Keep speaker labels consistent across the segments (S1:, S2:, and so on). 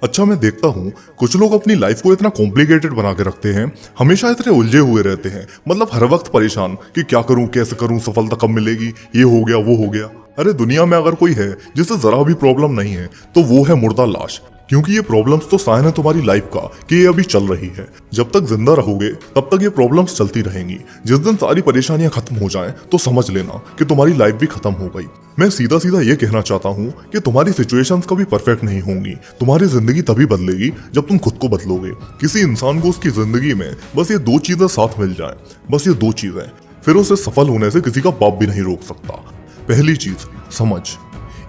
S1: अच्छा, मैं देखता हूँ कुछ लोग अपनी लाइफ को इतना कॉम्प्लिकेटेड बना के रखते हैं, हमेशा इतने उलझे हुए रहते हैं। मतलब हर वक्त परेशान कि क्या करूँ, कैसे करूँ, सफलता कब मिलेगी, ये हो गया वो हो गया। अरे दुनिया में अगर कोई है जिसे जरा भी प्रॉब्लम नहीं है तो वो है मुर्दा लाश। क्योंकि ये प्रॉब्लम्स तो साइन है तुम्हारी लाइफ का कि ये अभी चल रही है। जब तक जिंदा रहोगे तब तक ये प्रॉब्लम्स चलती रहेंगी। जिस दिन सारी परेशानियां खत्म हो जाएं तो समझ लेना कि तुम्हारी लाइफ भी खत्म हो गई। मैं सीधा सीधा ये कहना चाहता हूँ कि तुम्हारी सिचुएशंस कभी परफेक्ट नहीं होंगी। तुम्हारी जिंदगी तभी बदलेगी जब तुम खुद को बदलोगे। किसी इंसान को उसकी जिंदगी में बस ये दो चीजें साथ मिल जाएं, बस ये दो चीजें, फिर उसे सफल होने से किसी का बाप भी नहीं रोक सकता। पहली चीज, समझ।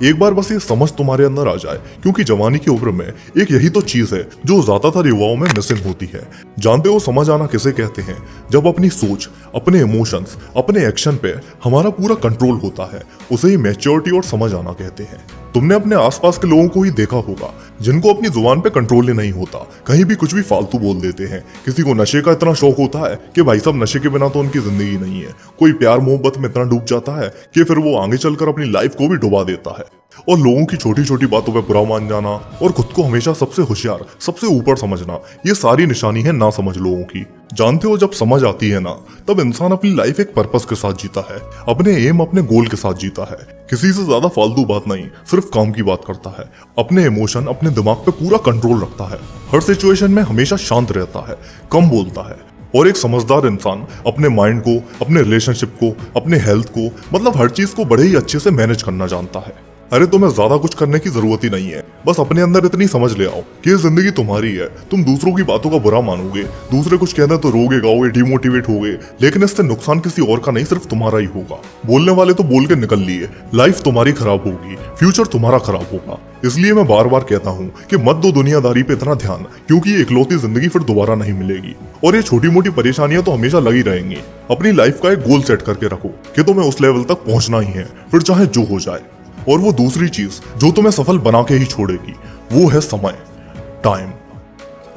S1: एक बार बस ये समझ तुम्हारे अंदर आ जाए, क्योंकि जवानी की उम्र में एक यही तो चीज है जो ज्यादातर युवाओं में मिसिंग होती है। जानते हो समझ आना किसे कहते हैं? जब अपनी सोच, अपने इमोशंस, अपने एक्शन पे हमारा पूरा कंट्रोल होता है, उसे ही मैच्योरिटी और समझ आना कहते हैं। तुमने अपने आसपास के लोगों को ही देखा होगा जिनको अपनी जुबान पे कंट्रोल ही नहीं होता, कहीं भी कुछ भी फालतू बोल देते हैं। किसी को नशे का इतना शौक होता है कि भाई साहब नशे के बिना तो उनकी जिंदगी नहीं है। कोई प्यार मोहब्बत में इतना डूब जाता है कि फिर वो आगे चलकर अपनी लाइफ को भी डुबा देता है। और लोगों की छोटी छोटी बातों पे बुरा मान जाना और खुद को हमेशा सबसे होशियार, सबसे ऊपर समझना, ये सारी निशानी है ना समझ लोगों की। जानते हो जब समझ आती है ना, तब इंसान अपनी लाइफ एक पर्पस के साथ जीता है, अपने एम, अपने गोल के साथ जीता है। किसी से ज्यादा फालतू बात नहीं, सिर्फ काम की बात करता है। अपने इमोशन, अपने दिमाग पे पूरा कंट्रोल रखता है। हर सिचुएशन में हमेशा शांत रहता है, कम बोलता है। और एक समझदार इंसान अपने माइंड को, अपने रिलेशनशिप को, अपने हेल्थ को, मतलब हर चीज को बड़े ही अच्छे से मैनेज करना जानता है। अरे तुम्हें ज्यादा कुछ करने की जरूरत ही नहीं है, बस अपने अंदर इतनी समझ ले आओ कि ये जिंदगी तुम्हारी है। तुम दूसरों की बातों का बुरा मानोगे, दूसरे कुछ कहते तो रोगे गाओगे, डिमोटिवेट होगे, लेकिन इससे नुकसान किसी और का नहीं, सिर्फ तुम्हारा ही होगा। बोलने वाले तो बोल के निकल लिए, लाइफ तुम्हारी खराब होगी, फ्यूचर तुम्हारा खराब होगा। इसलिए मैं बार बार कहता हूँ कि मत दो दुनियादारी पे इतना ध्यान, क्योंकि ये इकलौती जिंदगी फिर दोबारा नहीं मिलेगी। और ये छोटी मोटी परेशानियां तो हमेशा लगी रहेंगी। अपनी लाइफ का एक गोल सेट करके रखो कि तुम्हें उस लेवल तक पहुंचना ही है, फिर चाहे जो हो जाए। और वो दूसरी चीज जो तुम्हें सफल बना के ही छोड़ेगी, वो है समय, टाइम।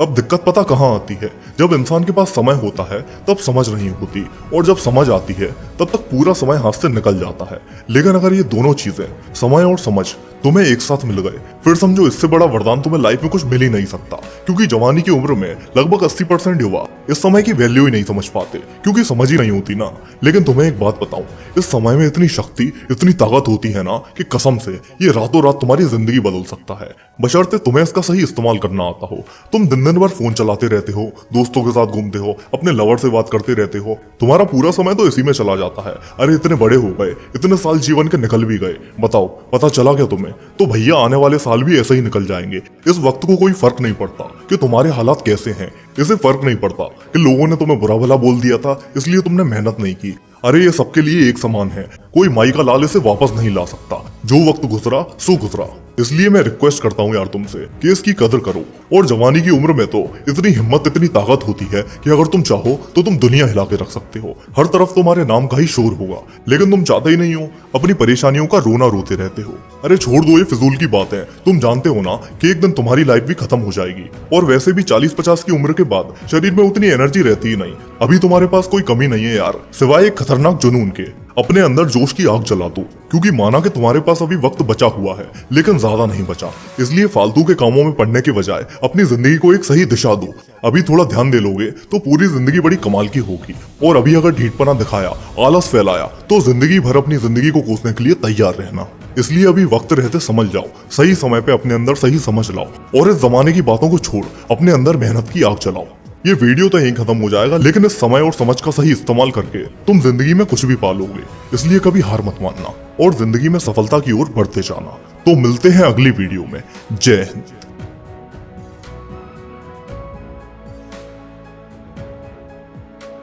S1: अब दिक्कत पता कहाँ आती है? जब इंसान के पास समय होता है तब समझ नहीं होती, और जब समझ आती है तब तक पूरा समय हाथ से निकल जाता है। लेकिन अगर ये दोनों चीजें, समय और समझ, तुम्हें एक साथ मिल गए, फिर समझो इससे बड़ा वरदान तुम्हें लाइफ में कुछ मिल ही नहीं सकता। क्योंकि जवानी की उम्र में लगभग 80% युवा इस समय की वैल्यू ही नहीं समझ पाते, क्योंकि समझ ही नहीं होती ना। लेकिन तुम्हें एक बात बताऊं, इस समय में इतनी शक्ति, इतनी ताकत होती है ना कि कसम से ये रातों रात तुम्हारी जिंदगी बदल सकता है, बशर्ते तुम्हें इसका सही इस्तेमाल करना आता हो। तुम दिन दिन भर फोन चलाते रहते हो, दोस्तों के साथ घूमते हो, अपने लवर से बात करते रहते हो, तुम्हारा पूरा समय तो इसी में चला जाता है। अरे इतने बड़े हो गए, इतने साल जीवन के निकल भी गए, बताओ पता चला क्या तुम्हें? तो भैया आने वाले साल भी ऐसे ही निकल जाएंगे। इस वक्त को कोई फर्क नहीं पड़ता कि तुम्हारे हालात कैसे हैं, इसे फर्क नहीं पड़ता कि लोगों ने तुम्हें बुरा भला बोल दिया था इसलिए तुमने मेहनत नहीं की। अरे ये सबके लिए एक समान है, कोई माई का लाल इसे वापस नहीं ला सकता। जो वक्त गुजरा सो गुजरा। इसलिए मैं रिक्वेस्ट करता हूँ यार तुमसे कि इसकी कदर करो। और जवानी की उम्र में तो इतनी हिम्मत, इतनी ताकत होती है कि अगर तुम चाहो तो तुम दुनिया हिला के रख सकते हो। हर तरफ तुम्हारे नाम का ही शोर होगा, लेकिन तुम चाहते ही नहीं हो, अपनी परेशानियों का रोना रोते रहते हो। अरे छोड़ दो ये फिजूल की बात है। तुम जानते हो ना कि एक दिन तुम्हारी लाइफ भी खत्म हो जाएगी। और वैसे भी 40-50 की उम्र के बाद शरीर में उतनी एनर्जी रहती ही नहीं। अभी तुम्हारे पास कोई कमी नहीं है यार, सिवाय एक खतरनाक जुनून के। अपने अंदर जोश की आग जला दो, क्योंकि माना कि तुम्हारे पास अभी वक्त बचा हुआ है, लेकिन ज्यादा नहीं बचा। इसलिए फालतू के कामों में पड़ने के बजाय अपनी जिंदगी को एक सही दिशा दो। अभी थोड़ा ध्यान दे लोगे तो पूरी जिंदगी बड़ी कमाल की होगी। और अभी अगर ढीठपना दिखाया, आलस फैलाया, तो जिंदगी भर अपनी जिंदगी को कोसने के लिए तैयार रहना। इसलिए अभी वक्त रहते समझ जाओ, सही समय पे अपने अंदर सही समझ लाओ, और इस जमाने की बातों को छोड़ अपने अंदर मेहनत की आग जलाओ। ये वीडियो तो यहीं खत्म हो जाएगा, लेकिन इस समय और समझ का सही इस्तेमाल करके तुम जिंदगी में कुछ भी पालोगे। इसलिए कभी हार मत मानना और जिंदगी में सफलता की ओर बढ़ते जाना। तो मिलते हैं अगली वीडियो में। जय हिंद।